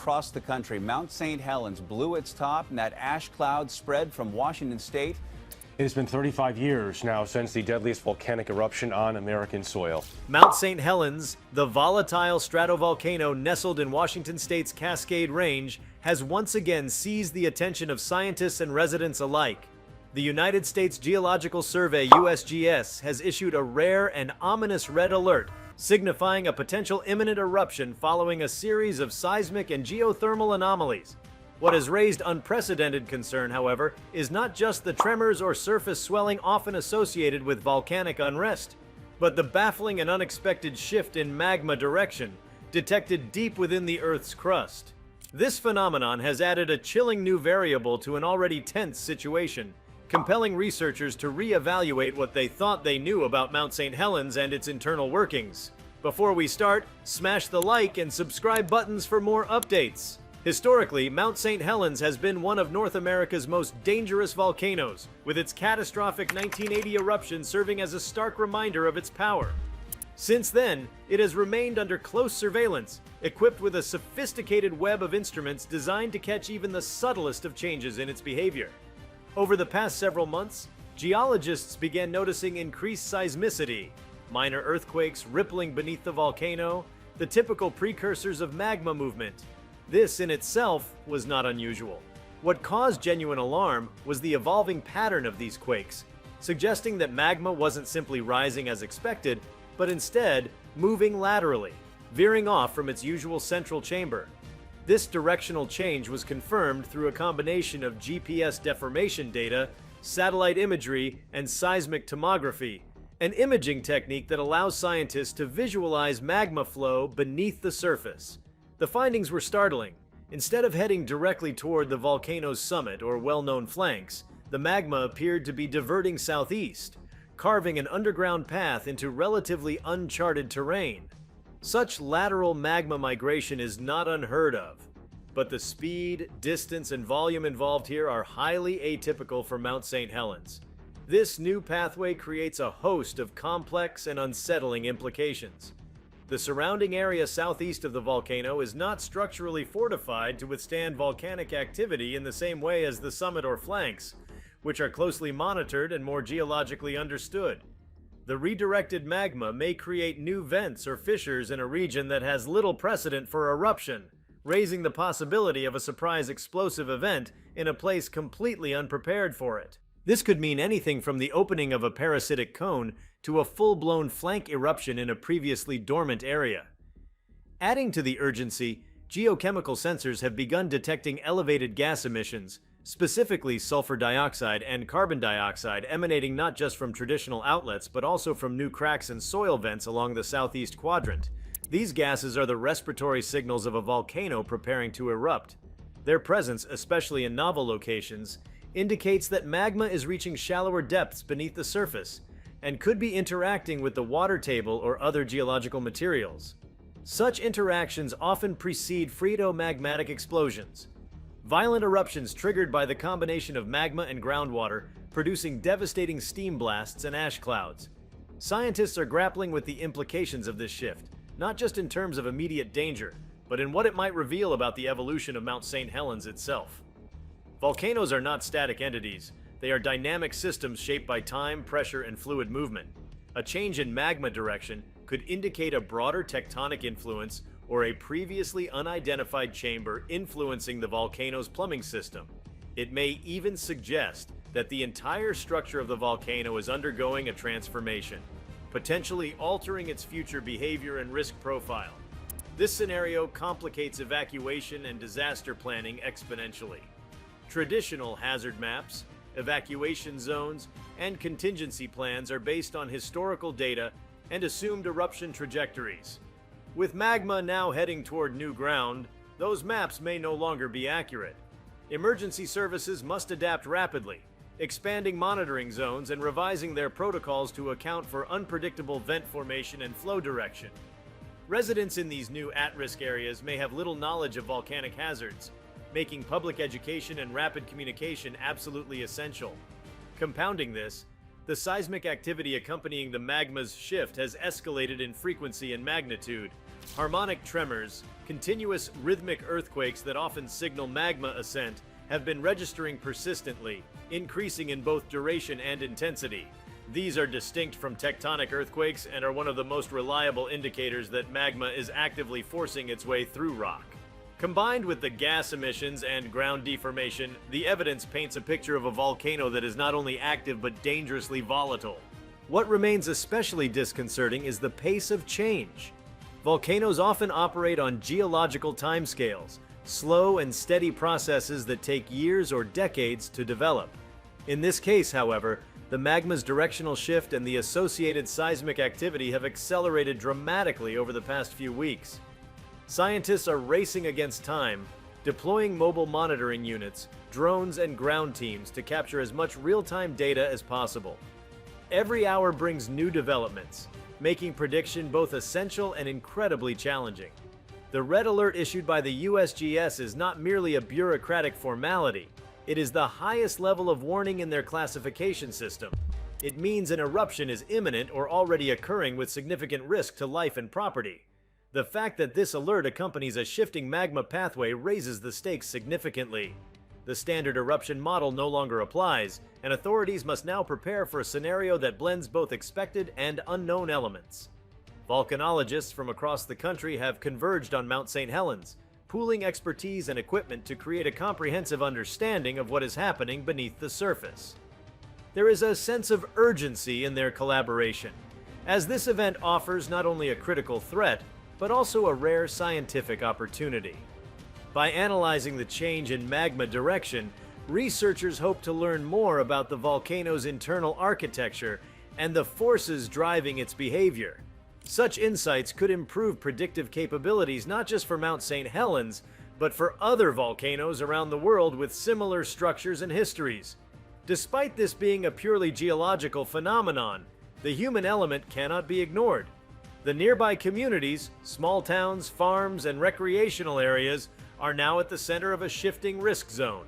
across the country. Mount St. Helens blew its top, and that ash cloud spread from Washington state. It has been 35 years now since the deadliest volcanic eruption on American soil. Mount St. Helens, the volatile stratovolcano nestled in Washington state's Cascade Range, has once again seized the attention of scientists and residents alike. The United States Geological Survey, USGS, has issued a rare and ominous red alert, signifying a potential imminent eruption following a series of seismic and geothermal anomalies. What has raised unprecedented concern, however, is not just the tremors or surface swelling often associated with volcanic unrest, but the baffling and unexpected shift in magma direction detected deep within the Earth's crust. This phenomenon has added a chilling new variable to an already tense situation, compelling researchers to reevaluate what they thought they knew about Mount St. Helens and its internal workings. Before we start, smash the like and subscribe buttons for more updates. Historically, Mount St. Helens has been one of North America's most dangerous volcanoes, with its catastrophic 1980 eruption serving as a stark reminder of its power. Since then, it has remained under close surveillance, equipped with a sophisticated web of instruments designed to catch even the subtlest of changes in its behavior. Over the past several months, geologists began noticing increased seismicity, minor earthquakes rippling beneath the volcano, the typical precursors of magma movement. This in itself was not unusual. What caused genuine alarm was the evolving pattern of these quakes, suggesting that magma wasn't simply rising as expected, but instead moving laterally, veering off from its usual central chamber. This directional change was confirmed through a combination of GPS deformation data, satellite imagery, and seismic tomography, an imaging technique that allows scientists to visualize magma flow beneath the surface. The findings were startling. Instead of heading directly toward the volcano's summit or well-known flanks, the magma appeared to be diverting southeast, carving an underground path into relatively uncharted terrain. Such lateral magma migration is not unheard of, but the speed, distance, and volume involved here are highly atypical for Mount St. Helens. This new pathway creates a host of complex and unsettling implications. The surrounding area southeast of the volcano is not structurally fortified to withstand volcanic activity in the same way as the summit or flanks, which are closely monitored and more geologically understood. The redirected magma may create new vents or fissures in a region that has little precedent for eruption, raising the possibility of a surprise explosive event in a place completely unprepared for it. This could mean anything from the opening of a parasitic cone to a full-blown flank eruption in a previously dormant area. Adding to the urgency, geochemical sensors have begun detecting elevated gas emissions, specifically sulfur dioxide and carbon dioxide, emanating not just from traditional outlets but also from new cracks and soil vents along the southeast quadrant. These gases are the respiratory signals of a volcano preparing to erupt. Their presence, especially in novel locations, indicates that magma is reaching shallower depths beneath the surface and could be interacting with the water table or other geological materials. Such interactions often precede phreatomagmatic explosions, violent eruptions triggered by the combination of magma and groundwater, producing devastating steam blasts and ash clouds. Scientists are grappling with the implications of this shift, not just in terms of immediate danger, but in what it might reveal about the evolution of Mount St. Helens itself. Volcanoes are not static entities. They are dynamic systems shaped by time, pressure, and fluid movement. A change in magma direction could indicate a broader tectonic influence or a previously unidentified chamber influencing the volcano's plumbing system. It may even suggest that the entire structure of the volcano is undergoing a transformation, potentially altering its future behavior and risk profile. This scenario complicates evacuation and disaster planning exponentially. Traditional hazard maps, evacuation zones, and contingency plans are based on historical data and assumed eruption trajectories. With magma now heading toward new ground, those maps may no longer be accurate. Emergency services must adapt rapidly, expanding monitoring zones and revising their protocols to account for unpredictable vent formation and flow direction. Residents in these new at-risk areas may have little knowledge of volcanic hazards, making public education and rapid communication absolutely essential. Compounding this, the seismic activity accompanying the magma's shift has escalated in frequency and magnitude, Harmonic tremors, continuous rhythmic earthquakes that often signal magma ascent, have been registering persistently, increasing in both duration and intensity. These are distinct from tectonic earthquakes and are one of the most reliable indicators that magma is actively forcing its way through rock. Combined with the gas emissions and ground deformation, the evidence paints a picture of a volcano that is not only active but dangerously volatile. What remains especially disconcerting is the pace of change. Volcanoes often operate on geological timescales, slow and steady processes that take years or decades to develop. In this case, however, the magma's directional shift and the associated seismic activity have accelerated dramatically over the past few weeks. Scientists are racing against time, deploying mobile monitoring units, drones, and ground teams to capture as much real-time data as possible. Every hour brings new developments, making prediction both essential and incredibly challenging. The red alert issued by the USGS is not merely a bureaucratic formality. It is the highest level of warning in their classification system. It means an eruption is imminent or already occurring with significant risk to life and property. The fact that this alert accompanies a shifting magma pathway raises the stakes significantly. The standard eruption model no longer applies, and authorities must now prepare for a scenario that blends both expected and unknown elements. Volcanologists from across the country have converged on Mount St. Helens, pooling expertise and equipment to create a comprehensive understanding of what is happening beneath the surface. There is a sense of urgency in their collaboration, as this event offers not only a critical threat, but also a rare scientific opportunity. By analyzing the change in magma direction, researchers hope to learn more about the volcano's internal architecture and the forces driving its behavior. Such insights could improve predictive capabilities not just for Mount St. Helens, but for other volcanoes around the world with similar structures and histories. Despite this being a purely geological phenomenon, the human element cannot be ignored. The nearby communities, small towns, farms, and recreational areas are now at the center of a shifting risk zone.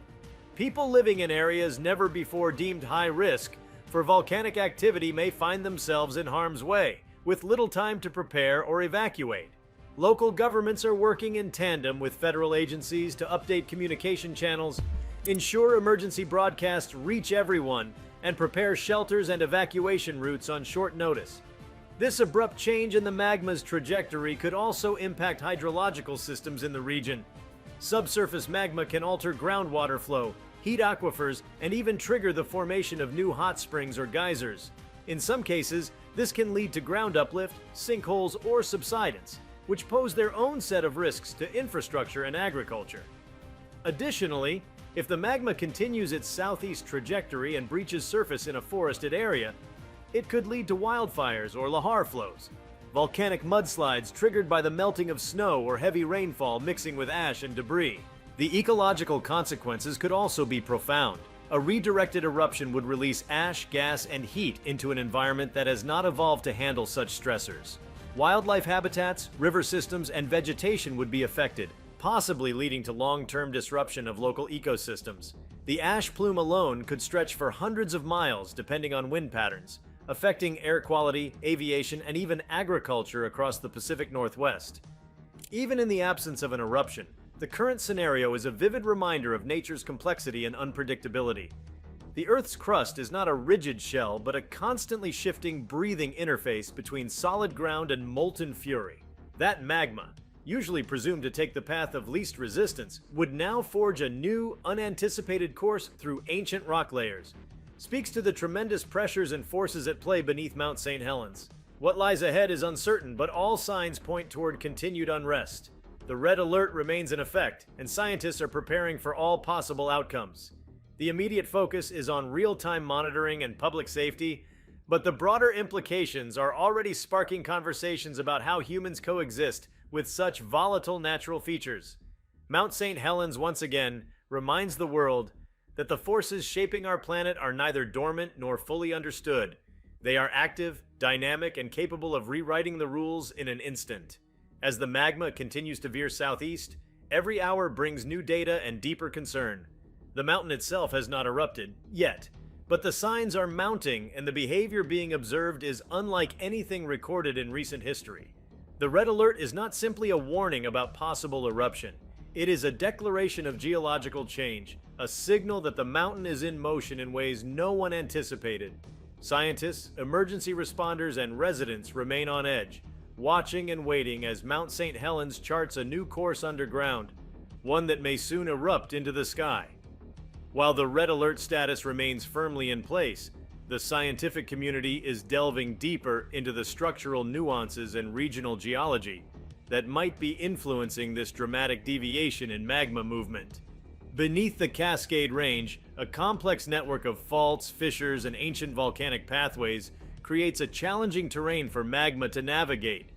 People living in areas never before deemed high risk for volcanic activity may find themselves in harm's way, with little time to prepare or evacuate. Local governments are working in tandem with federal agencies to update communication channels, ensure emergency broadcasts reach everyone, and prepare shelters and evacuation routes on short notice. This abrupt change in the magma's trajectory could also impact hydrological systems in the region. Subsurface magma can alter groundwater flow, heat aquifers, and even trigger the formation of new hot springs or geysers. In some cases, this can lead to ground uplift, sinkholes, or subsidence, which pose their own set of risks to infrastructure and agriculture. Additionally, if the magma continues its southeast trajectory and breaches surface in a forested area, it could lead to wildfires or lahar flows, volcanic mudslides triggered by the melting of snow or heavy rainfall mixing with ash and debris. The ecological consequences could also be profound. A redirected eruption would release ash, gas, and heat into an environment that has not evolved to handle such stressors. Wildlife habitats, river systems, and vegetation would be affected, possibly leading to long-term disruption of local ecosystems. The ash plume alone could stretch for hundreds of miles depending on wind patterns, affecting air quality, aviation, and even agriculture across the Pacific Northwest. Even in the absence of an eruption, the current scenario is a vivid reminder of nature's complexity and unpredictability. The Earth's crust is not a rigid shell, but a constantly shifting, breathing interface between solid ground and molten fury. That magma, usually presumed to take the path of least resistance, would now forge a new, unanticipated course through ancient rock layers. Speaks to the tremendous pressures and forces at play beneath Mount St. Helens. What lies ahead is uncertain, but all signs point toward continued unrest. The red alert remains in effect, and scientists are preparing for all possible outcomes. The immediate focus is on real-time monitoring and public safety, but the broader implications are already sparking conversations about how humans coexist with such volatile natural features. Mount St. Helens once again reminds the world that the forces shaping our planet are neither dormant nor fully understood. They are active, dynamic, and capable of rewriting the rules in an instant. As the magma continues to veer southeast, every hour brings new data and deeper concern. The mountain itself has not erupted, yet, but the signs are mounting and the behavior being observed is unlike anything recorded in recent history. The red alert is not simply a warning about possible eruption. It is a declaration of geological change, a signal that the mountain is in motion in ways no one anticipated. Scientists, emergency responders, and residents remain on edge, watching and waiting as Mount St. Helens charts a new course underground, one that may soon erupt into the sky. While the red alert status remains firmly in place, the scientific community is delving deeper into the structural nuances and regional geology that might be influencing this dramatic deviation in magma movement. Beneath the Cascade Range, a complex network of faults, fissures, and ancient volcanic pathways creates a challenging terrain for magma to navigate.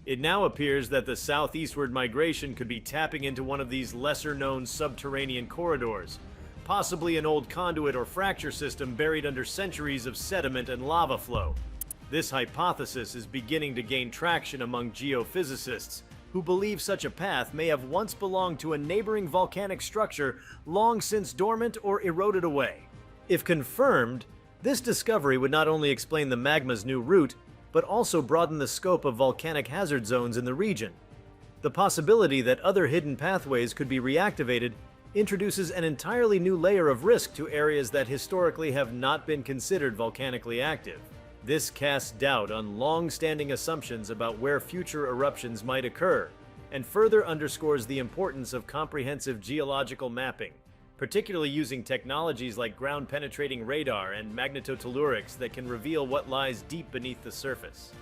It now appears that the southeastward migration could be tapping into one of these lesser-known subterranean corridors, possibly an old conduit or fracture system buried under centuries of sediment and lava flow. This hypothesis is beginning to gain traction among geophysicists, who believe such a path may have once belonged to a neighboring volcanic structure long since dormant or eroded away. If confirmed, this discovery would not only explain the magma's new route, but also broaden the scope of volcanic hazard zones in the region. The possibility that other hidden pathways could be reactivated introduces an entirely new layer of risk to areas that historically have not been considered volcanically active. This casts doubt on long-standing assumptions about where future eruptions might occur, and further underscores the importance of comprehensive geological mapping, particularly using technologies like ground-penetrating radar and magnetotellurics that can reveal what lies deep beneath the surface.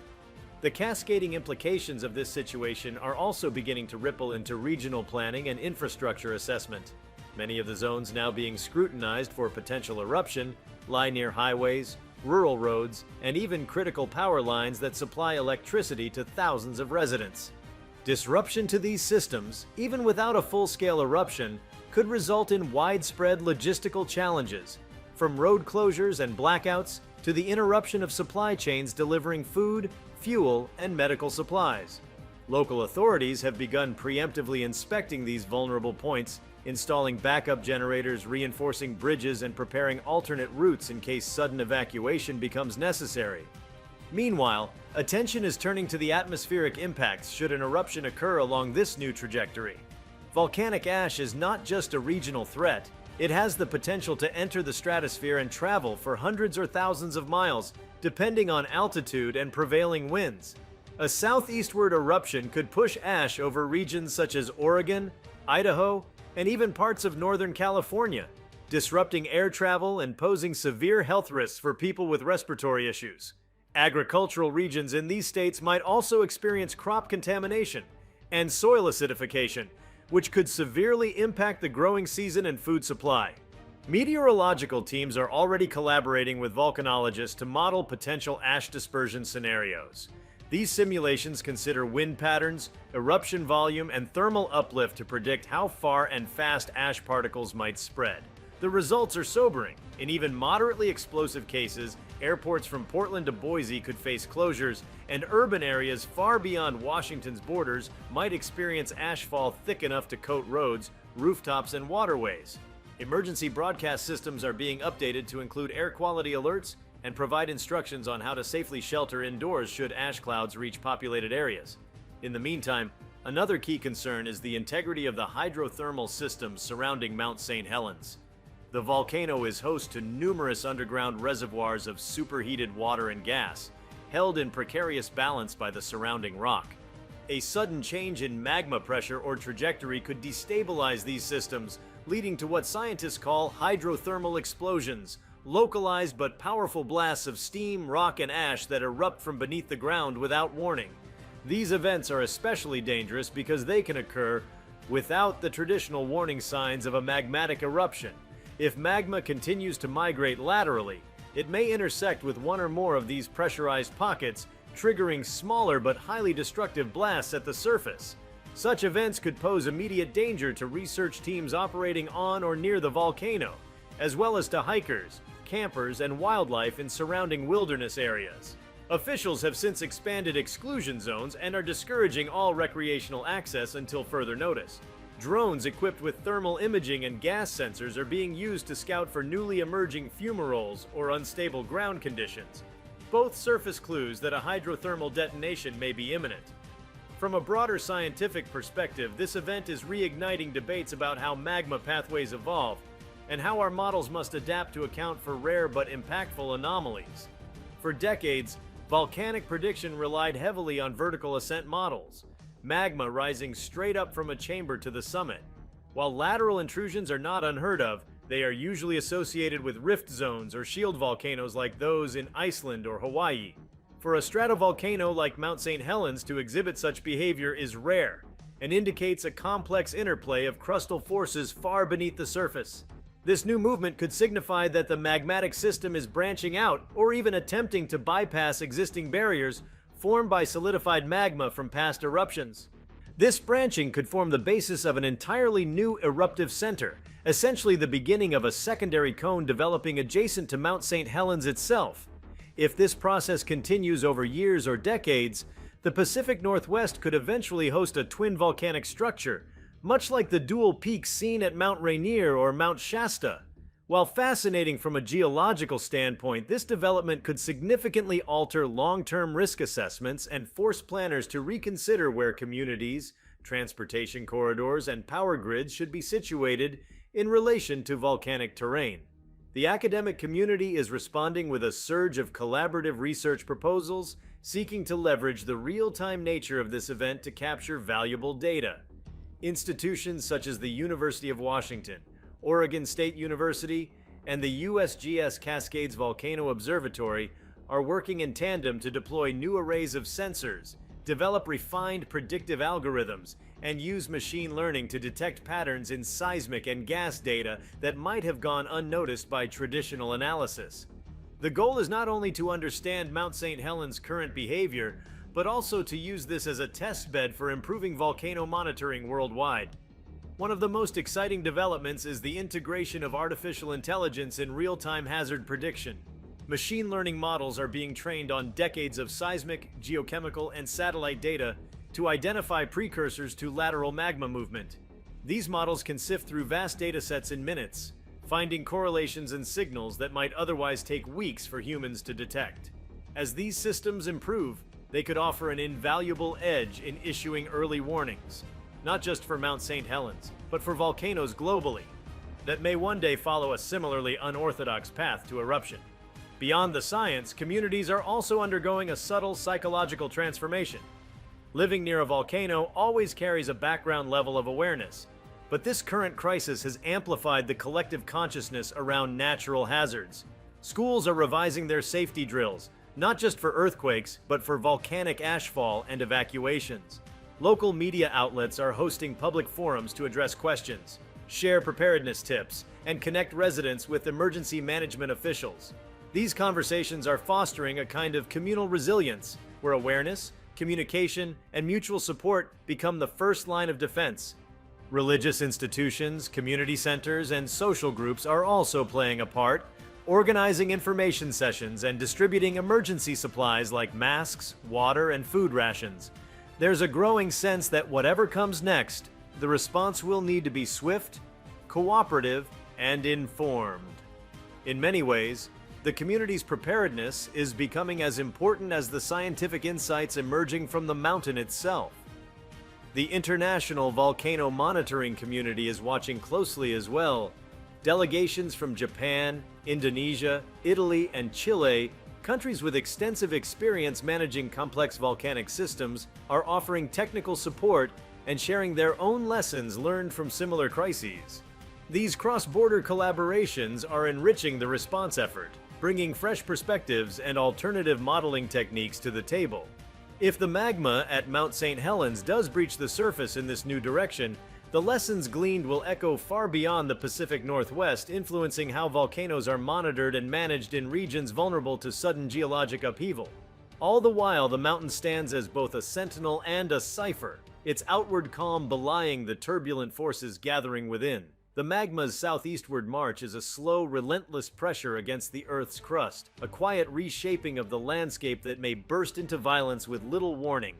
The cascading implications of this situation are also beginning to ripple into regional planning and infrastructure assessment. Many of the zones now being scrutinized for potential eruption lie near highways, rural roads, and even critical power lines that supply electricity to thousands of residents. Disruption to these systems, even without a full-scale eruption, could result in widespread logistical challenges, from road closures and blackouts to the interruption of supply chains delivering food, fuel, and medical supplies. Local authorities have begun preemptively inspecting these vulnerable points, installing backup generators, reinforcing bridges, and preparing alternate routes in case sudden evacuation becomes necessary. Meanwhile, attention is turning to the atmospheric impacts should an eruption occur along this new trajectory. Volcanic ash is not just a regional threat, it has the potential to enter the stratosphere and travel for hundreds or thousands of miles, depending on altitude and prevailing winds. A southeastward eruption could push ash over regions such as Oregon, Idaho, and even parts of Northern California, disrupting air travel and posing severe health risks for people with respiratory issues. Agricultural regions in these states might also experience crop contamination and soil acidification, which could severely impact the growing season and food supply. Meteorological teams are already collaborating with volcanologists to model potential ash dispersion scenarios. These simulations consider wind patterns, eruption volume, and thermal uplift to predict how far and fast ash particles might spread. The results are sobering. In even moderately explosive cases, airports from Portland to Boise could face closures, and urban areas far beyond Washington's borders might experience ashfall thick enough to coat roads, rooftops, and waterways. Emergency broadcast systems are being updated to include air quality alerts and provide instructions on how to safely shelter indoors should ash clouds reach populated areas. In the meantime, another key concern is the integrity of the hydrothermal systems surrounding Mount St. Helens. The volcano is host to numerous underground reservoirs of superheated water and gas, held in precarious balance by the surrounding rock. A sudden change in magma pressure or trajectory could destabilize these systems, leading to what scientists call hydrothermal explosions, localized but powerful blasts of steam, rock, and ash that erupt from beneath the ground without warning. These events are especially dangerous because they can occur without the traditional warning signs of a magmatic eruption. If magma continues to migrate laterally, it may intersect with one or more of these pressurized pockets, triggering smaller but highly destructive blasts at the surface. Such events could pose immediate danger to research teams operating on or near the volcano, as well as to hikers, campers, and wildlife in surrounding wilderness areas. Officials have since expanded exclusion zones and are discouraging all recreational access until further notice. Drones equipped with thermal imaging and gas sensors are being used to scout for newly emerging fumaroles or unstable ground conditions, both surface clues that a hydrothermal detonation may be imminent. From a broader scientific perspective, this event is reigniting debates about how magma pathways evolve and how our models must adapt to account for rare but impactful anomalies. For decades, volcanic prediction relied heavily on vertical ascent models, magma rising straight up from a chamber to the summit. While lateral intrusions are not unheard of, they are usually associated with rift zones or shield volcanoes like those in Iceland or Hawaii. For a stratovolcano like Mount St. Helens to exhibit such behavior is rare and indicates a complex interplay of crustal forces far beneath the surface. This new movement could signify that the magmatic system is branching out or even attempting to bypass existing barriers formed by solidified magma from past eruptions. This branching could form the basis of an entirely new eruptive center, essentially the beginning of a secondary cone developing adjacent to Mount St. Helens itself. If this process continues over years or decades, the Pacific Northwest could eventually host a twin volcanic structure, much like the dual peaks seen at Mount Rainier or Mount Shasta. While fascinating from a geological standpoint, this development could significantly alter long-term risk assessments and force planners to reconsider where communities, transportation corridors, and power grids should be situated in relation to volcanic terrain. The academic community is responding with a surge of collaborative research proposals seeking to leverage the real-time nature of this event to capture valuable data. Institutions such as the University of Washington, Oregon State University, and the USGS Cascades Volcano Observatory are working in tandem to deploy new arrays of sensors, develop refined predictive algorithms, and use machine learning to detect patterns in seismic and gas data that might have gone unnoticed by traditional analysis. The goal is not only to understand Mount St. Helens' current behavior, but also to use this as a test bed for improving volcano monitoring worldwide. One of the most exciting developments is the integration of artificial intelligence in real-time hazard prediction. Machine learning models are being trained on decades of seismic, geochemical, and satellite data to identify precursors to lateral magma movement. These models can sift through vast datasets in minutes, finding correlations and signals that might otherwise take weeks for humans to detect. As these systems improve, they could offer an invaluable edge in issuing early warnings, not just for Mount St. Helens, but for volcanoes globally, that may one day follow a similarly unorthodox path to eruption. Beyond the science, communities are also undergoing a subtle psychological transformation. Living near a volcano always carries a background level of awareness, but this current crisis has amplified the collective consciousness around natural hazards. Schools are revising their safety drills, not just for earthquakes, but for volcanic ashfall and evacuations. Local media outlets are hosting public forums to address questions, share preparedness tips, and connect residents with emergency management officials. These conversations are fostering a kind of communal resilience, where awareness, communication, and mutual support become the first line of defense. Religious institutions, community centers, and social groups are also playing a part, organizing information sessions and distributing emergency supplies like masks, water, and food rations. There's a growing sense that whatever comes next, the response will need to be swift, cooperative, and informed. In many ways, the community's preparedness is becoming as important as the scientific insights emerging from the mountain itself. The international volcano monitoring community is watching closely as well. Delegations from Japan, Indonesia, Italy, and Chile, countries with extensive experience managing complex volcanic systems, are offering technical support and sharing their own lessons learned from similar crises. These cross-border collaborations are enriching the response effort, bringing fresh perspectives and alternative modeling techniques to the table. If the magma at Mount St. Helens does breach the surface in this new direction, the lessons gleaned will echo far beyond the Pacific Northwest, influencing how volcanoes are monitored and managed in regions vulnerable to sudden geologic upheaval. All the while, the mountain stands as both a sentinel and a cipher, its outward calm belying the turbulent forces gathering within. The magma's southeastward march is a slow, relentless pressure against the Earth's crust, a quiet reshaping of the landscape that may burst into violence with little warning.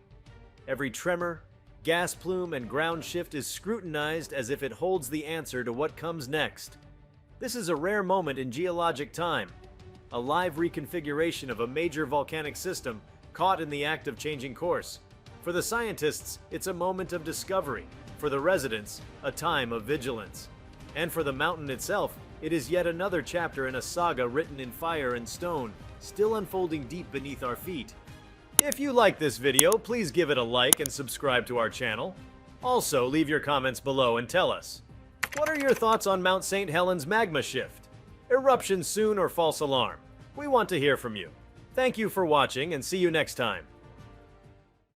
Every tremor, gas plume, and ground shift is scrutinized as if it holds the answer to what comes next. This is a rare moment in geologic time, a live reconfiguration of a major volcanic system caught in the act of changing course. For the scientists, it's a moment of discovery. For the residents, a time of vigilance. And for the mountain itself, it is yet another chapter in a saga written in fire and stone, still unfolding deep beneath our feet. If you like this video, please give it a like and subscribe to our channel. Also, leave your comments below and tell us, what are your thoughts on Mount St. Helens magma shift? Eruption soon or false alarm? We want to hear from you. Thank you for watching and see you next time.